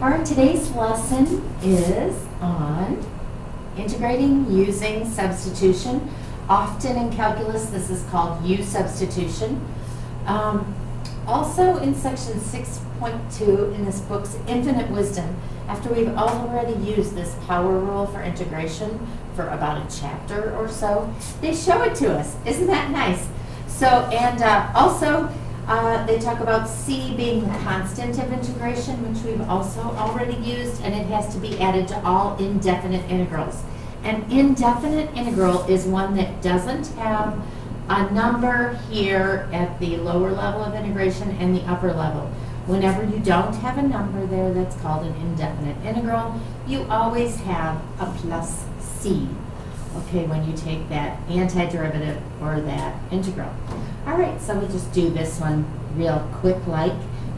All right, today's lesson is on integrating using substitution. Often in calculus, this is called U substitution. Also in section 6.2 in this book's Infinite Wisdom, after we've already used this power rule for integration for about a chapter or so, they show it to us. Isn't that nice? So, and also, they talk about C being the constant of integration, which we've also already used, and it has to be added to all indefinite integrals. An indefinite integral is one that doesn't have a number here at the lower level of integration and the upper level. Whenever you don't have a number there, that's called an indefinite integral. You always have a plus C, okay, when you take that antiderivative or that integral. All right, so we'll just do this one real quick like.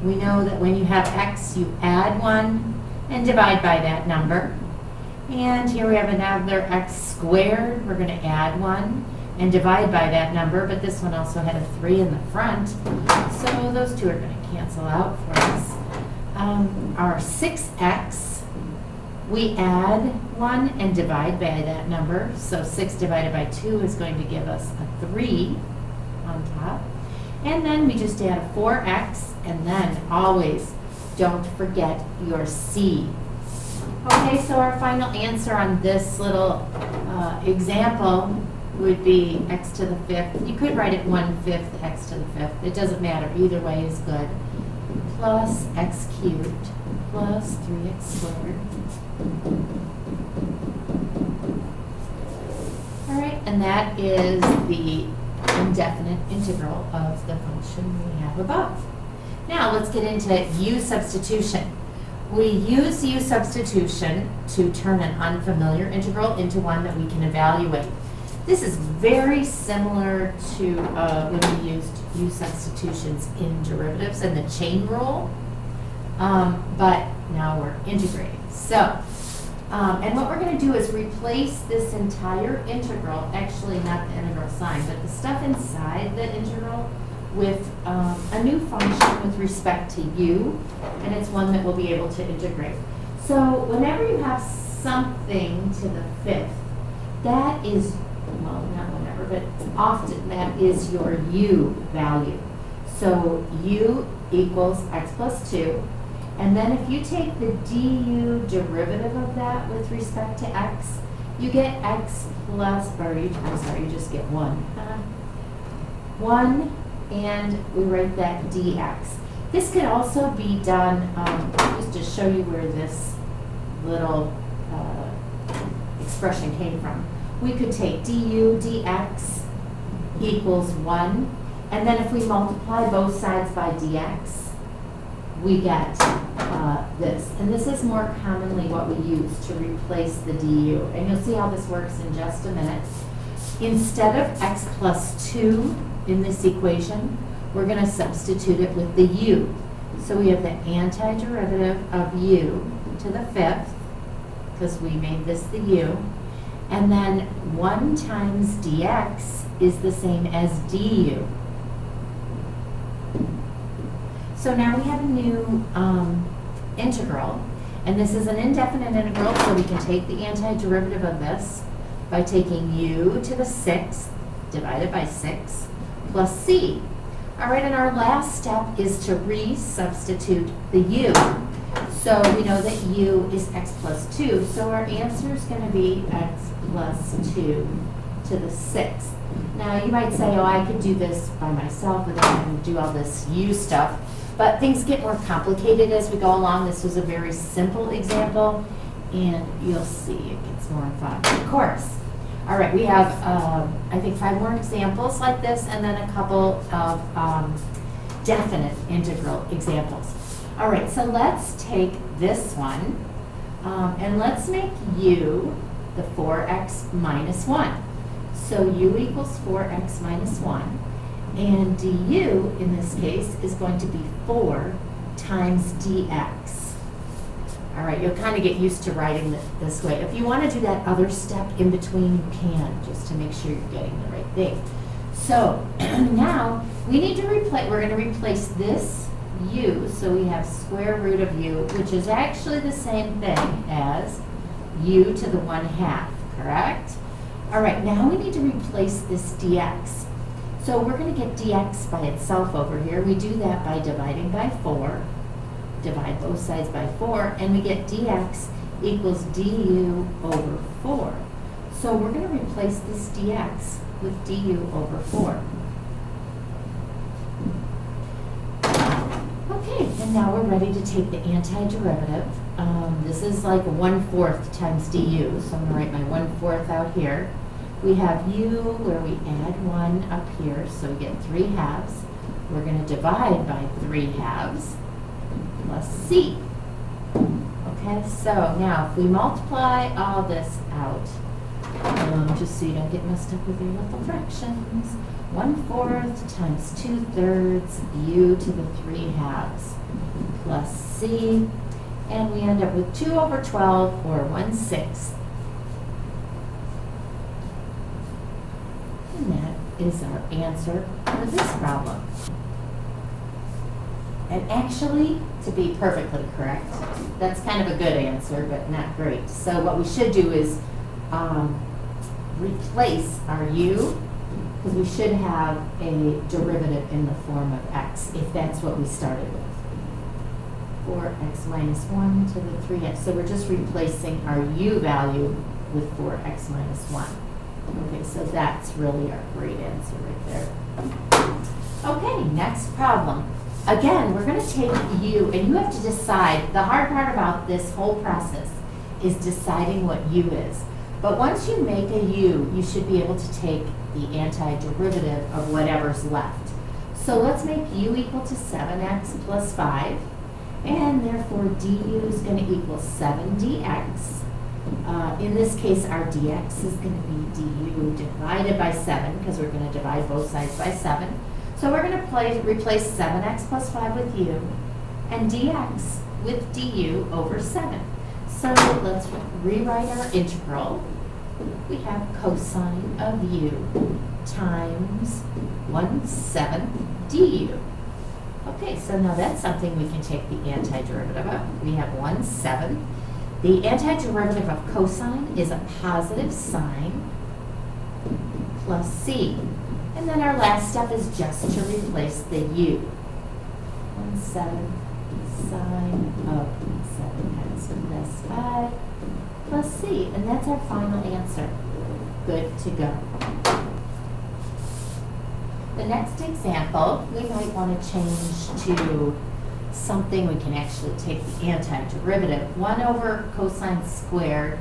We know that when you have x, you add 1 and divide by that number. And here we have another x squared. We're going to add 1 and divide by that number, but this one also had a 3 in the front. So those two are going to cancel out for us. Our 6x, we add 1 and divide by that number. So 6 divided by 2 is going to give us a 3 on top. And then we just add a 4x, and then always don't forget your C. Okay, so our final answer on this little example would be x to the 5th. You could write it 1/5 x to the 5th. It doesn't matter. Either way is good. Plus x cubed plus 3x squared. All right, and that is the indefinite integral of the function we have above. Now let's get into U substitution. We use U substitution to turn an unfamiliar integral into one that we can evaluate. This is very similar to when we used U substitutions in derivatives and the chain rule, but now we're integrating. So, and what we're going to do is replace this entire integral, actually not the integral sign, but the stuff inside the integral with a new function with respect to U, and it's one that we'll be able to integrate. So whenever you have something to the 5th, that is, well, not whenever, but often that is your U value. So U equals x plus 2. And then if you take the du derivative of that with respect to x, you get x plus, you just get 1. 1, and we write that dx. This could also be done, just to show you where this little expression came from. We could take du dx equals 1, and then if we multiply both sides by dx, we get this. And this is more commonly what we use to replace the du. And you'll see how this works in just a minute. Instead of x plus 2 in this equation, we're going to substitute it with the u. So we have the antiderivative of u to the 5th, because we made this the u. And then 1 times dx is the same as du. So now we have a new integral, and this is an indefinite integral, so we can take the antiderivative of this by taking u to the 6th divided by 6 plus c. All right, and our last step is to re-substitute the u. So we know that u is x plus 2, so our answer is going to be x plus 2 to the 6th. Now you might say, oh, I could do this by myself without having to do all this u stuff. But things get more complicated as we go along. This was a very simple example, and you'll see it gets more fun, of course. All right, we have, I think, 5 more examples like this, and then a couple of definite integral examples. All right, so let's take this one, and let's make u the 4x minus 1. So u equals 4x minus 1. And du, in this case, is going to be 4 times dx. All right, you'll kind of get used to writing it this way. If you want to do that other step in between, you can, just to make sure you're getting the right thing. So now we need to replace, we're going to replace this u, so we have square root of u, which is actually the same thing as u to the 1/2, correct? All right, now we need to replace this dx. So we're going to get dx by itself over here. We do that by dividing by 4. Divide both sides by 4, and we get dx equals du over 4. So we're going to replace this dx with du over 4. Okay, and now we're ready to take the antiderivative. This is like 1/4 times du, so I'm going to write my 1/4 out here. We have u where we add 1 up here, so we get 3/2. We're going to divide by 3/2 plus c. Okay, so now if we multiply all this out, just so you don't get messed up with your little fractions, 1/4 times 2/3 u to the 3/2 plus c, and we end up with 2 over 12, or 1/6. And that is our answer for this problem. And actually, to be perfectly correct, that's kind of a good answer, but not great. So what we should do is replace our u, because we should have a derivative in the form of x, if that's what we started with. 4x minus 1 to the 3x. So we're just replacing our u value with 4x minus 1. Okay, so that's really our great answer right there. Okay, next problem. Again, we're going to take u, and you have to decide. The hard part about this whole process is deciding what u is. But once you make a u, you should be able to take the antiderivative of whatever's left. So let's make u equal to 7x plus 5, and therefore du is going to equal 7 dx. In this case, our dx is going to be du divided by 7, because we're going to divide both sides by 7. So we're going to replace 7x plus 5 with u, and dx with du over 7. So let's rewrite our integral. We have cosine of u times 1/7 du. Okay, so now that's something we can take the antiderivative of. We have 1/7. The antiderivative of cosine is a positive sine plus c. And then our last step is just to replace the u. 1/7 sine of 7x plus 5 plus c. And that's our final answer. Good to go. The next example, we might want to change to something we can actually take the antiderivative. 1 over cosine squared.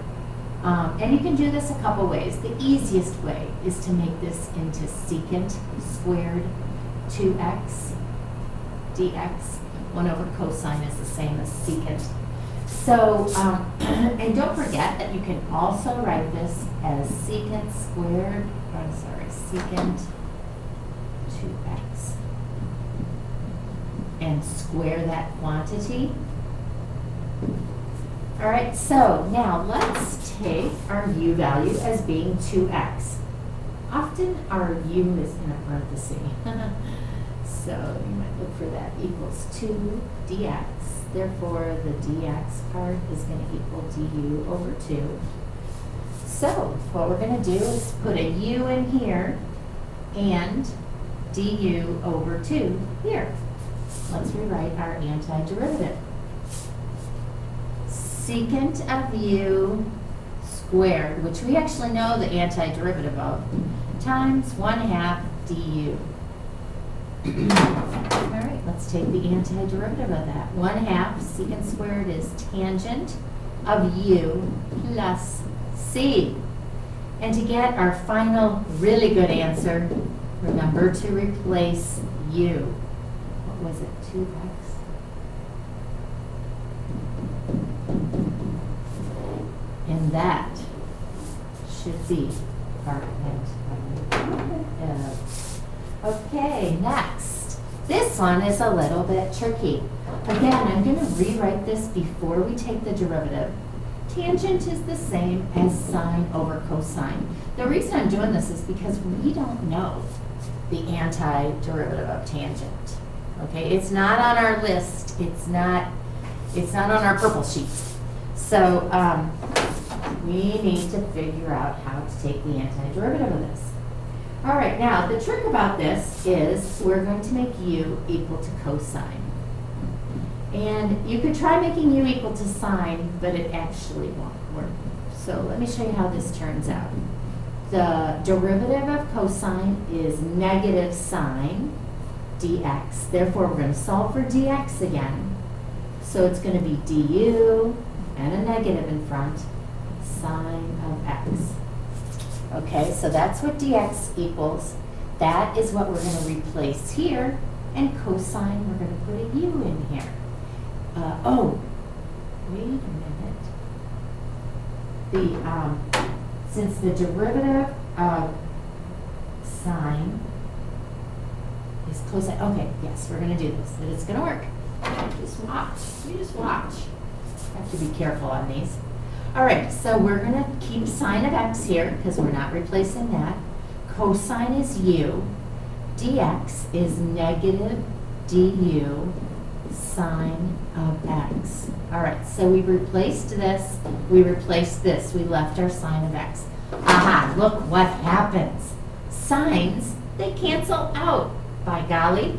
And you can do this a couple ways. The easiest way is to make this into secant squared 2x dx. 1 over cosine is the same as secant. So, and don't forget that you can also write this as secant squared, secant 2x. And square that quantity. All right, so now let's take our u value as being 2x. Often our u is in a parenthesis. So you might look for that equals 2 dx. Therefore, the dx part is going to equal du over 2. So what we're going to do is put a u in here and du over 2 here. Let's rewrite our antiderivative. Secant of u squared, which we actually know the antiderivative of, times 1/2 du. All right, let's take the antiderivative of that. 1/2 secant squared is tangent of u plus c. And to get our final really good answer, remember to replace u. What was it, 2x? And that should be our antiderivative. Okay, next. This one is a little bit tricky. Again, I'm going to rewrite this before we take the derivative. Tangent is the same as sine over cosine. The reason I'm doing this is because we don't know the antiderivative of tangent. Okay, it's not on our list. It's not on our purple sheet. So we need to figure out how to take the antiderivative of this. All right, now the trick about this is we're going to make u equal to cosine. And you could try making u equal to sine, but it actually won't work. So let me show you how this turns out. The derivative of cosine is negative sine dx. Therefore, we're going to solve for dx again. So it's going to be du and a negative in front, sine of x. Okay, so that's what dx equals. That is what we're going to replace here. And cosine, we're going to put a u in here. Oh, wait a minute. Since the derivative of sine is cosine, okay, yes, we're going to do this. And it's going to work. Just watch. You just watch. Have to be careful on these. All right, so we're going to keep sine of x here because we're not replacing that. Cosine is u. Dx is negative du sine of x. All right, so we replaced this. We replaced this. We left our sine of x. Aha, look what happens. Sines, they cancel out, by golly.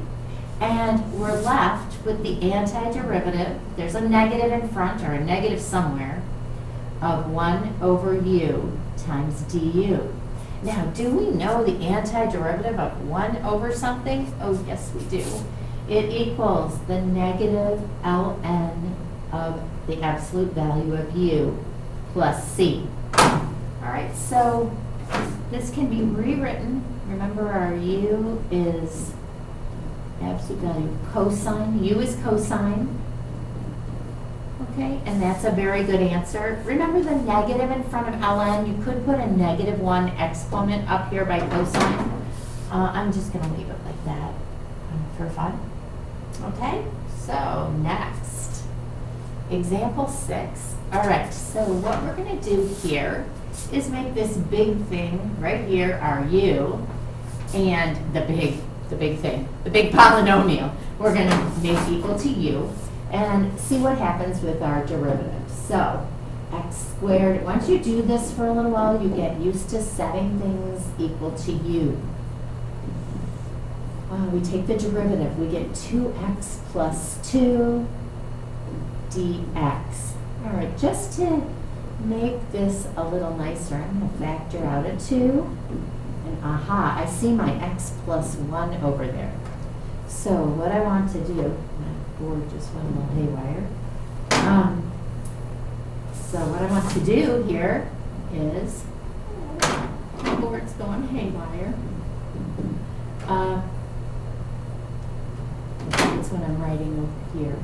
And we're left with the antiderivative. There's a negative in front, or a negative somewhere, of 1 over u times du. Now, do we know the antiderivative of 1 over something? Oh, yes, we do. It equals the negative ln of the absolute value of u plus c. All right, so this can be rewritten. Remember, our u is absolute value of cosine. U is cosine. Okay, and that's a very good answer. Remember the negative in front of ln? You could put a -1 exponent up here by cosine. I'm just going to leave it like that for fun. Okay, so next, example 6. All right, so what we're going to do here is make this big thing right here, our u, and the big thing, the big polynomial, we're going to make equal to u, and see what happens with our derivative. So x squared, once you do this for a little while, you get used to setting things equal to u. We take the derivative, we get 2x plus 2 dx. All right, just to make this a little nicer, I'm going to factor out a 2. And aha, I see my x plus 1 over there. So what I want to do, my board just went a little haywire. So what I want to do here is, my board's going haywire. That's what I'm writing over here.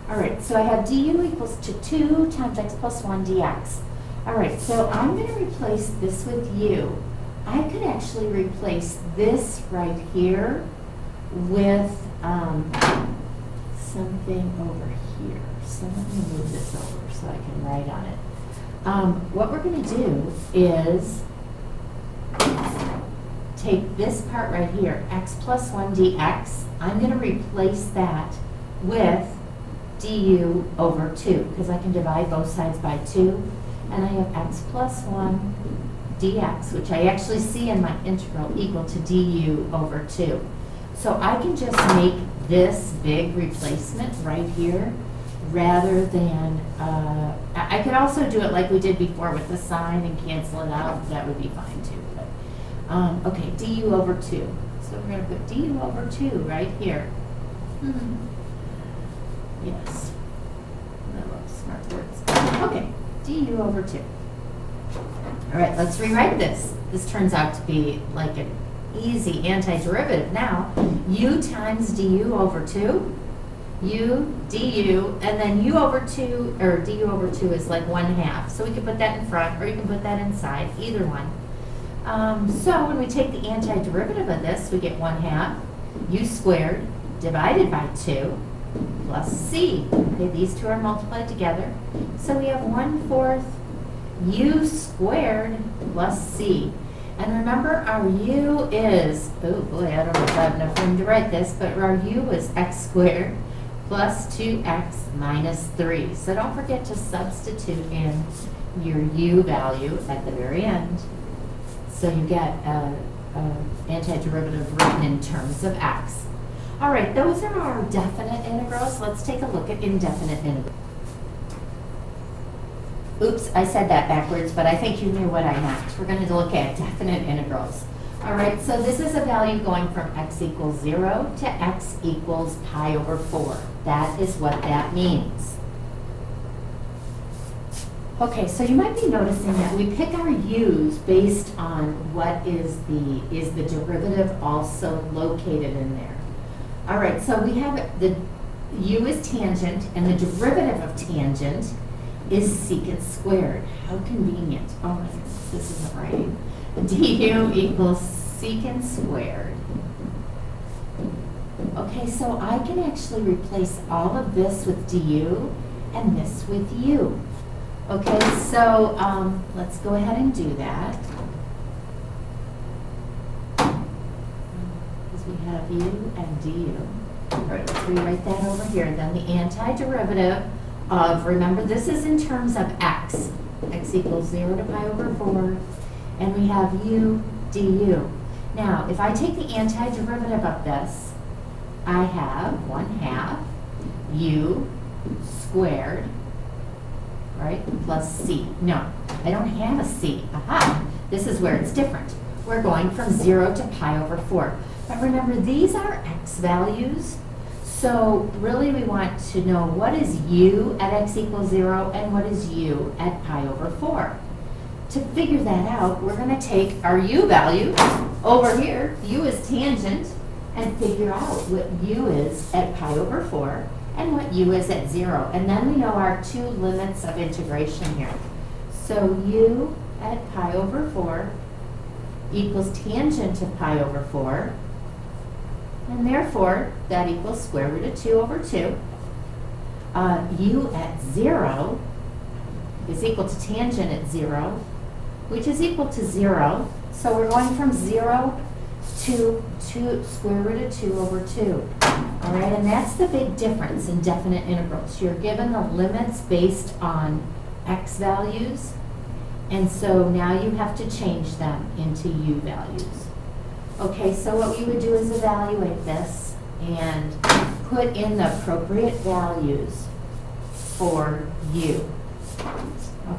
All right, so I have du equals to 2 times x plus 1 dx. All right, so I'm going to replace this with u. I could actually replace this right here with something over here. So let me move this over so I can write on it. What we're going to do is take this part right here, x plus 1 dx. I'm going to replace that with du over 2, because I can divide both sides by 2. And I have x plus 1 dx, which I actually see in my integral, equal to du over 2. So I can just make this big replacement right here, rather than, I could also do it like we did before with the sign and cancel it out. That would be fine too. But, okay, du over 2. So we're going to put du over 2 right here. Yes. I love smart words. Okay, du over 2. All right, let's rewrite this. This turns out to be like an easy antiderivative now. U times du over 2. U, du, and then u over 2, or du over 2 is like 1/2. So we can put that in front, or you can put that inside, either one. So when we take the antiderivative of this, we get 1/2 u squared divided by 2 plus c. Okay, these two are multiplied together. So we have 1/4 u squared plus c. And remember, our u is, oh boy, I don't know if I have enough room to write this, but our u is x squared plus 2x minus 3. So don't forget to substitute in your u value at the very end. So you get an antiderivative written in terms of x. All right, those are our definite integrals. Let's take a look at indefinite integrals. Oops, I said that backwards, but I think you knew what I meant. We're going to look at definite integrals. All right, so this is a value going from x equals 0 to x equals pi over 4. That is what that means. Okay, so you might be noticing that we pick our u's based on what is the derivative also located in there. All right, so we have the u is tangent, and the derivative of tangent is secant squared. How convenient. Oh my goodness, this isn't right. Du equals secant squared. Okay, so I can actually replace all of this with du and this with u. Okay, so let's go ahead and do that. Because we have u and du. All right, let's rewrite that over here. Then the antiderivative of, remember this is in terms of x. X equals 0 to pi over 4. And we have u du. Now, if I take the antiderivative of this, I have 1/2 u squared, right, plus c. No, I don't have a c. Aha! This is where it's different. We're going from 0 to pi over 4. But remember, these are x values. So really we want to know what is u at x equals 0 and what is u at pi over 4. To figure that out, we're going to take our u value over here, u is tangent, and figure out what u is at pi over 4 and what u is at 0. And then we know our two limits of integration here. So u at pi over 4 equals tangent of pi over 4. And therefore, that equals square root of 2 over 2. U at 0 is equal to tangent at 0, which is equal to 0. So we're going from 0 to square root of 2 over 2. All right, and that's the big difference in definite integrals. You're given the limits based on x values, and so now you have to change them into u values. Okay, so what we would do is evaluate this and put in the appropriate values for u.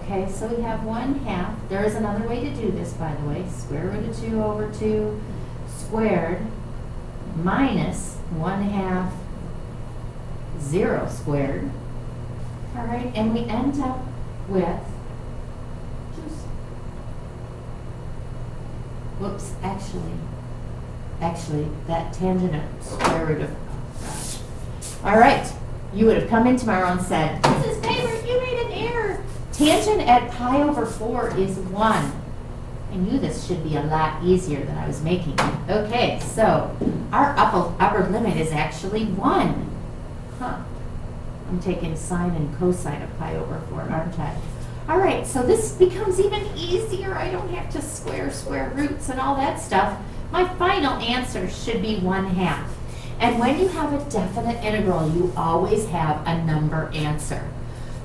Okay, so we have 1/2. There is another way to do this, by the way. Square root of 2 over 2 squared minus 1/2 0 squared. All right, and we end up with, whoops, actually, that tangent of square root of, oh gosh. All right, you would have come in tomorrow and said, Mrs. Favorite, you made an error. Tangent at pi over 4 is 1. I knew this should be a lot easier than I was making it. Okay, so our upper limit is actually 1. Huh. I'm taking sine and cosine of pi over 4, aren't I? All right, so this becomes even easier. I don't have to square roots and all that stuff. My final answer should be 1/2. And when you have a definite integral, you always have a number answer.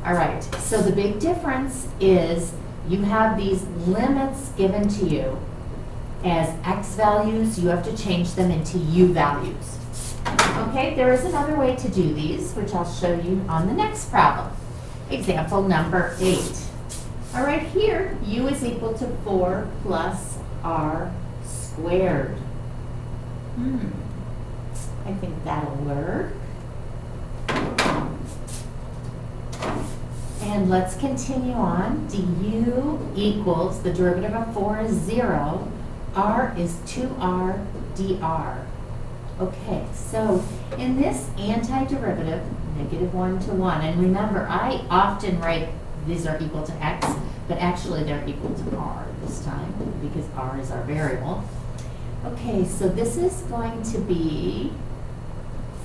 All right, so the big difference is you have these limits given to you as x values. You have to change them into u values. Okay, there is another way to do these, which I'll show you on the next problem. Example number 8. All right, here, u is equal to 4 plus r squared. I think that'll work. And let's continue on. Du equals, the derivative of 4 is 0. R is 2r dr. Okay, so in this antiderivative, -1 to 1, and remember, I often write these are equal to x, but actually they're equal to r this time, because r is our variable. Okay, so this is going to be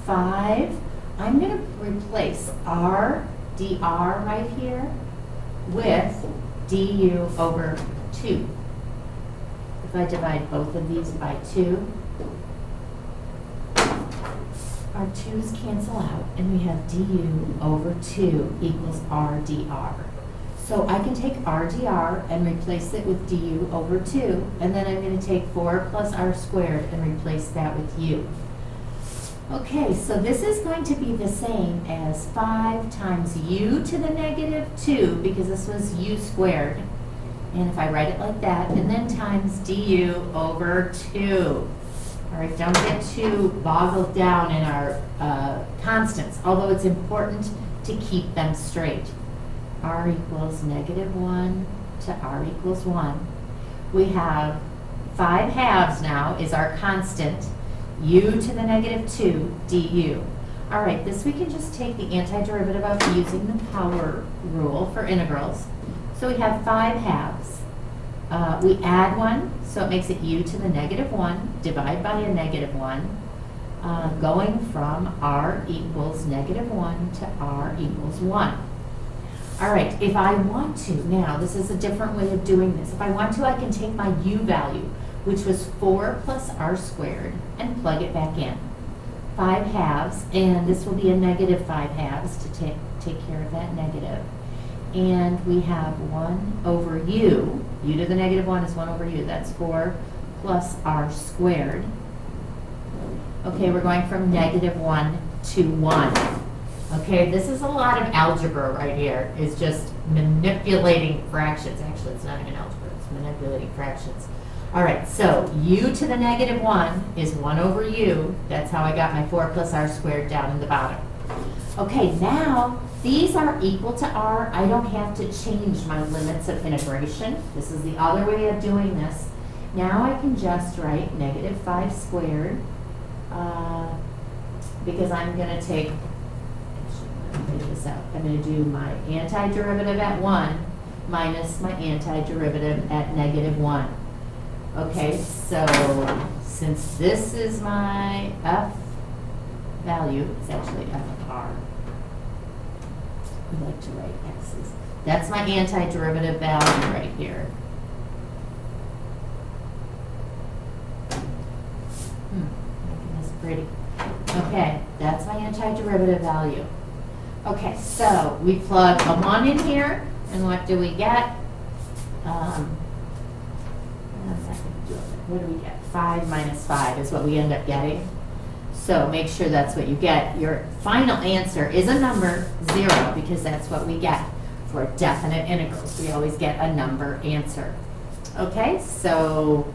5. I'm going to replace r dr right here with du over 2. If if I divide both of these by 2, our 2's cancel out, and we have du over 2 equals r dr. So I can take r dr and replace it with du over 2, and then I'm going to take 4 plus r squared and replace that with u. Okay, so this is going to be the same as 5 times u to the negative 2, because this was u squared. And if I write it like that, and then times du over 2. All right, don't get too boggled down in our constants, although it's important to keep them straight. R equals negative 1 to r equals 1. We have 5 halves now is our constant, u to the negative 2 du. All right, this we can just take the antiderivative of using the power rule for integrals. So we have 5 halves. We add 1, so it makes it u to the negative 1, divide by a negative 1, going from r equals negative 1 to r equals 1. All right, if I want to, now this is a different way of doing this. If I want to, I can take my u value, which was 4 plus r squared, and plug it back in. 5 halves, and this will be a negative 5 halves to take care of that negative. And we have 1 over u. U to the negative 1 is 1 over u. That's 4 plus r squared. Okay, we're going from negative 1 to 1. Okay, this is a lot of algebra right here. It's just manipulating fractions. Actually, it's not even algebra. It's manipulating fractions. All right, so u to the negative 1 is 1 over u. That's how I got my 4 plus r squared down in the bottom. Okay, now these are equal to r. I don't have to change my limits of integration. This is the other way of doing this. Now I can just write negative 5 squared because I'm going to take, let me figure this out. I'm going to do my antiderivative at 1 minus my antiderivative at negative 1. Okay, so since this is my f value, it's actually f of r. We like to write x's. That's my antiderivative value right here. Making this pretty. Okay, that's my antiderivative value. Okay, so we plug a 1 in here, and what do we get? What do we get? 5 minus 5 is what we end up getting. So make sure that's what you get. Your final answer is a number, 0, because that's what we get for definite integrals. We always get a number answer. Okay, so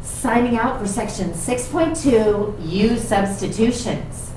signing out for section 6.2, U substitutions.